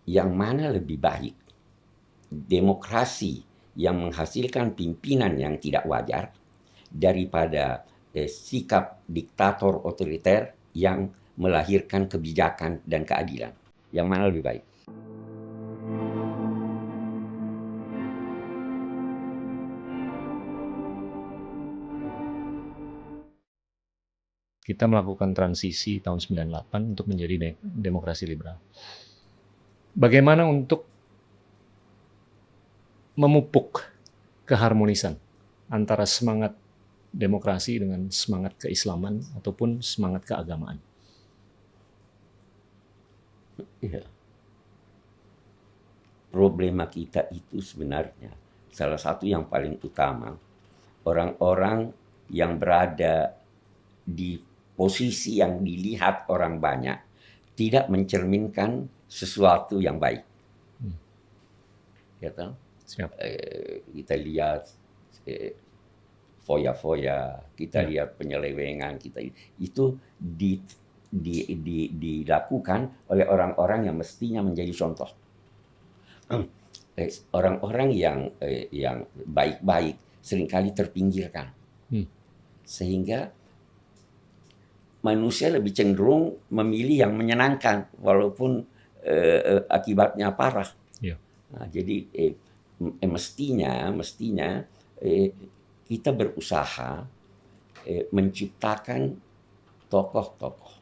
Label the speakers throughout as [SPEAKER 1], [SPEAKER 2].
[SPEAKER 1] yang mana lebih baik? Demokrasi yang menghasilkan pimpinan yang tidak wajar daripada sikap diktator otoriter yang melahirkan kebijakan dan keadilan. Yang mana lebih baik?
[SPEAKER 2] Kita melakukan transisi tahun 98 untuk menjadi demokrasi liberal. Bagaimana untuk memupuk keharmonisan antara semangat demokrasi dengan semangat keislaman ataupun semangat keagamaan?
[SPEAKER 1] Ya. Problema kita itu sebenarnya salah satu yang paling utama, orang-orang yang berada di posisi yang dilihat orang banyak tidak mencerminkan sesuatu yang baik. Ya kan? Kita lihat foya-foya, kita lihat penyelewengan, itu dilakukan oleh orang-orang yang mestinya menjadi contoh. Orang-orang yang baik-baik seringkali terpinggirkan, sehingga manusia lebih cenderung memilih yang menyenangkan walaupun akibatnya parah. Nah, jadi mestinya kita berusaha menciptakan tokoh-tokoh,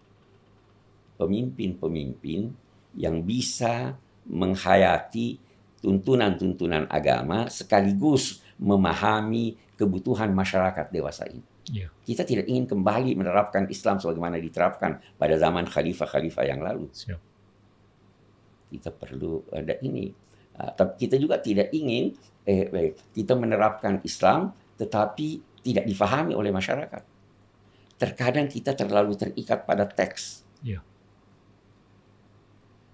[SPEAKER 1] pemimpin-pemimpin yang bisa menghayati tuntunan-tuntunan agama sekaligus memahami kebutuhan masyarakat dewasa ini. Kita tidak ingin kembali menerapkan Islam sebagaimana diterapkan pada zaman khalifah-khalifah yang lalu. Kita perlu ada ini. Tapi kita juga tidak ingin kita menerapkan Islam tetapi tidak difahami oleh masyarakat. Terkadang kita terlalu terikat pada teks.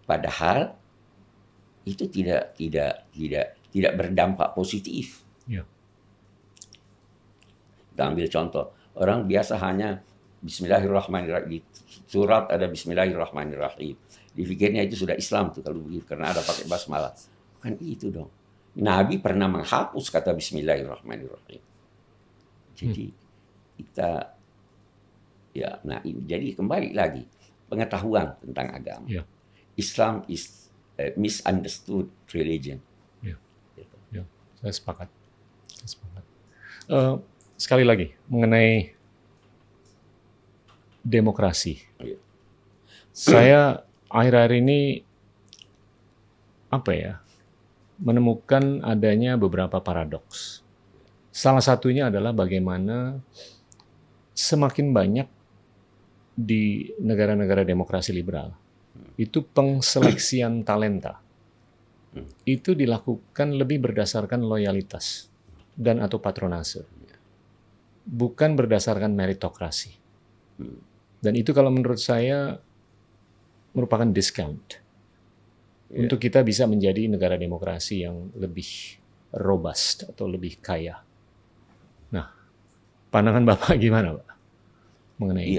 [SPEAKER 1] Padahal itu tidak berdampak positif. Kita ambil contoh, orang biasa hanya Bismillahirrahmanirrahim, surat ada Bismillahirrahmanirrahim. Dipikirnya itu sudah Islam tuh kalau begitu, karena ada pakai basmalah. Bukan itu dong. Nabi pernah menghapus kata Bismillahirrahmanirrahim. Jadi kita jadi kembali lagi pengetahuan tentang agama. Islam is a misunderstood religion.
[SPEAKER 2] Saya sepakat. Sekali lagi mengenai demokrasi. Saya akhir-akhir ini menemukan adanya beberapa paradoks. Salah satunya adalah bagaimana semakin banyak di negara-negara demokrasi liberal itu pengseleksian talenta itu dilakukan lebih berdasarkan loyalitas dan atau patronase, bukan berdasarkan meritokrasi. Dan itu kalau menurut saya merupakan discount untuk kita bisa menjadi negara demokrasi yang lebih robust atau lebih kaya. Nah, pandangan Bapak gimana, Pak? Mengenai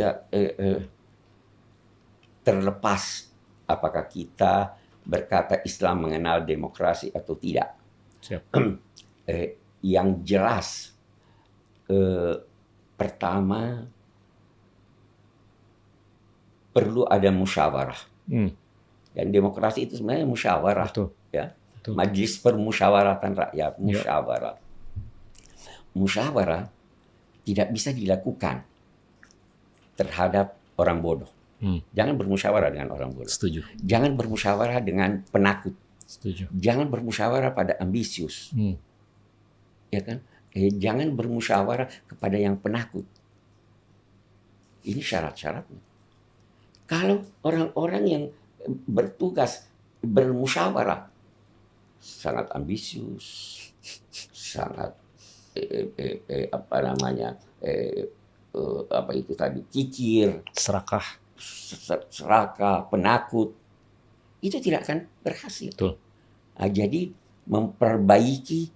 [SPEAKER 1] terlepas apakah kita berkata Islam mengenal demokrasi atau tidak. Yang jelas, pertama perlu ada musyawarah. Dan demokrasi itu sebenarnya musyawarah. Betul. Majelis Permusyawaratan Rakyat, musyawarah. Musyawarah tidak bisa dilakukan terhadap orang bodoh. Jangan bermusyawarah dengan orang bodoh.
[SPEAKER 2] Setuju.
[SPEAKER 1] Jangan bermusyawarah dengan penakut.
[SPEAKER 2] Setuju.
[SPEAKER 1] Jangan bermusyawarah pada ambisius. Ya kan? Jangan bermusyawarah kepada yang penakut. Ini syarat-syaratnya. Kalau orang-orang yang bertugas bermusyawarah sangat ambisius, sangat kikir, serakah, penakut, itu tidak akan berhasil.
[SPEAKER 2] Betul.
[SPEAKER 1] Jadi memperbaiki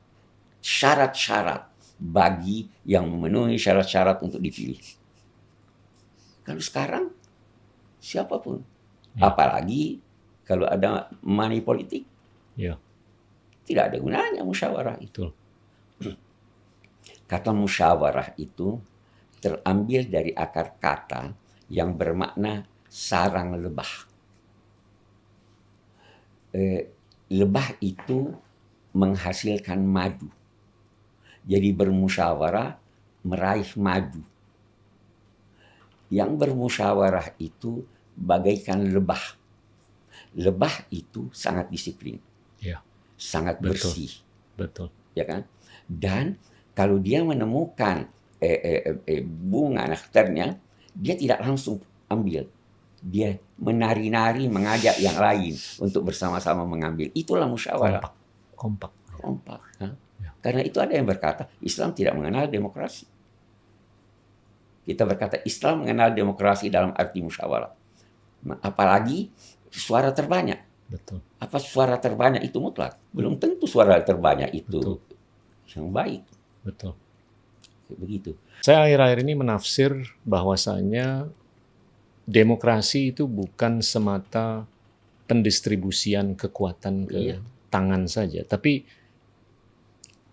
[SPEAKER 1] syarat-syarat bagi yang memenuhi syarat-syarat untuk dipilih. Kalau sekarang siapapun, apalagi Kalau ada money politik,
[SPEAKER 2] Ya,
[SPEAKER 1] tidak ada gunanya musyawarah itu.
[SPEAKER 2] betul.
[SPEAKER 1] Kata musyawarah itu terambil dari akar kata yang bermakna sarang lebah. Lebah itu menghasilkan madu. Jadi bermusyawarah meraih madu. Yang bermusyawarah itu bagaikan lebah. Lebah itu sangat disiplin,
[SPEAKER 2] Ya,
[SPEAKER 1] sangat
[SPEAKER 2] betul.
[SPEAKER 1] bersih,
[SPEAKER 2] Betul.
[SPEAKER 1] ya kan? Dan kalau dia menemukan bunga nektarnya, dia tidak langsung ambil. Dia menari-nari, mengajak yang lain untuk bersama-sama mengambil. Itulah musyawarah.
[SPEAKER 2] Kompak.
[SPEAKER 1] Kompak.
[SPEAKER 2] Ya.
[SPEAKER 1] Karena itu ada yang berkata, Islam tidak mengenal demokrasi. Kita berkata, Islam mengenal demokrasi dalam arti musyawarah. Apalagi suara terbanyak.
[SPEAKER 2] Betul.
[SPEAKER 1] Apa suara terbanyak itu mutlak? Belum tentu suara terbanyak itu
[SPEAKER 2] Betul.
[SPEAKER 1] yang baik.
[SPEAKER 2] Betul.
[SPEAKER 1] Begitu.
[SPEAKER 2] Saya akhir-akhir ini menafsir bahwasanya demokrasi itu bukan semata pendistribusian kekuatan ke
[SPEAKER 1] Iya.
[SPEAKER 2] tangan saja, tapi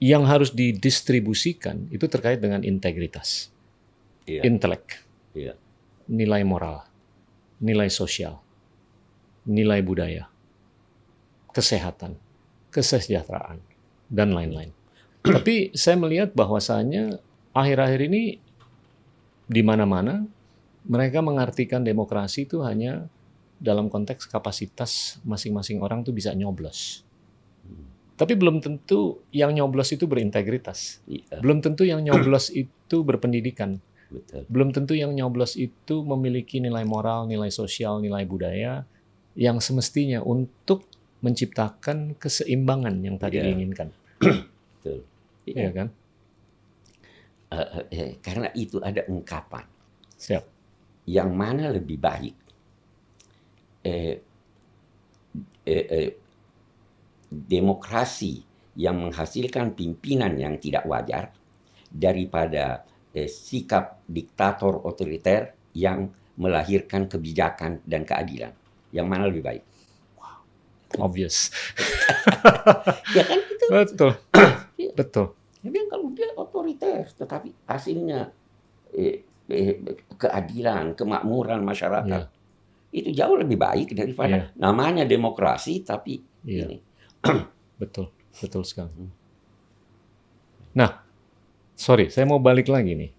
[SPEAKER 2] yang harus didistribusikan itu terkait dengan integritas,
[SPEAKER 1] Iya.
[SPEAKER 2] intelek,
[SPEAKER 1] Iya.
[SPEAKER 2] nilai moral, nilai sosial, nilai budaya, kesehatan, kesejahteraan, dan lain-lain. Tapi saya melihat bahwasanya akhir-akhir ini di mana-mana mereka mengartikan demokrasi itu hanya dalam konteks kapasitas masing-masing orang tuh bisa nyoblos. Tapi belum tentu yang nyoblos itu berintegritas.
[SPEAKER 1] Iya.
[SPEAKER 2] Belum tentu yang nyoblos itu berpendidikan.
[SPEAKER 1] Betul.
[SPEAKER 2] Belum tentu yang nyoblos itu memiliki nilai moral, nilai sosial, nilai budaya yang semestinya untuk menciptakan keseimbangan yang tadi
[SPEAKER 1] Iya.
[SPEAKER 2] diinginkan.
[SPEAKER 1] Betul.
[SPEAKER 2] Iya kan?
[SPEAKER 1] Karena itu ada ungkapan.
[SPEAKER 2] Siap.
[SPEAKER 1] Yang mana lebih baik? Demokrasi yang menghasilkan pimpinan yang tidak wajar daripada sikap diktator otoriter yang melahirkan kebijakan dan keadilan. Yang mana lebih baik?
[SPEAKER 2] Obvious.
[SPEAKER 1] Ya kan itu.
[SPEAKER 2] Betul. Betul.
[SPEAKER 1] Ya kan kalau dia otoriter, tetapi hasilnya keadilan, kemakmuran masyarakat, itu jauh lebih baik daripada namanya demokrasi tapi ini.
[SPEAKER 2] Betul, betul sekali. Nah, sorry, saya mau balik lagi nih.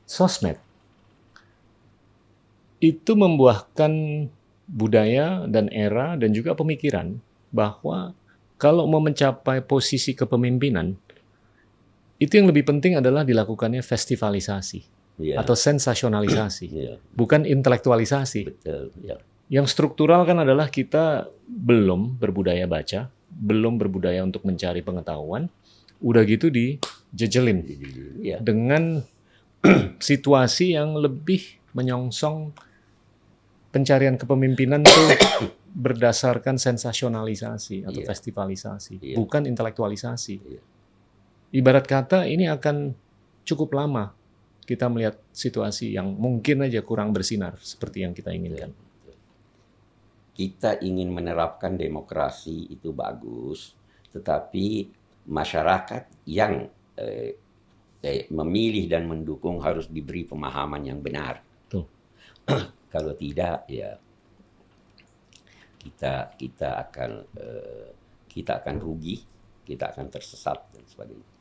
[SPEAKER 2] Sosmed itu membuahkan budaya dan era dan juga pemikiran bahwa kalau mau mencapai posisi kepemimpinan, itu yang lebih penting adalah dilakukannya festivalisasi atau sensasionalisasi, bukan intelektualisasi.
[SPEAKER 1] Betul, ya.
[SPEAKER 2] Yang struktural kan adalah kita belum berbudaya baca, belum berbudaya untuk mencari pengetahuan, udah gitu dijejelin dengan situasi yang lebih menyongsong pencarian kepemimpinan itu berdasarkan sensasionalisasi atau festivalisasi, bukan intelektualisasi. Ibarat kata ini akan cukup lama kita melihat situasi yang mungkin aja kurang bersinar seperti yang kita inginkan.
[SPEAKER 1] Kita ingin menerapkan demokrasi itu bagus, tetapi masyarakat yang memilih dan mendukung harus diberi pemahaman yang benar.
[SPEAKER 2] Tuh.
[SPEAKER 1] Kalau tidak, ya kita akan rugi, kita akan tersesat dan sebagainya.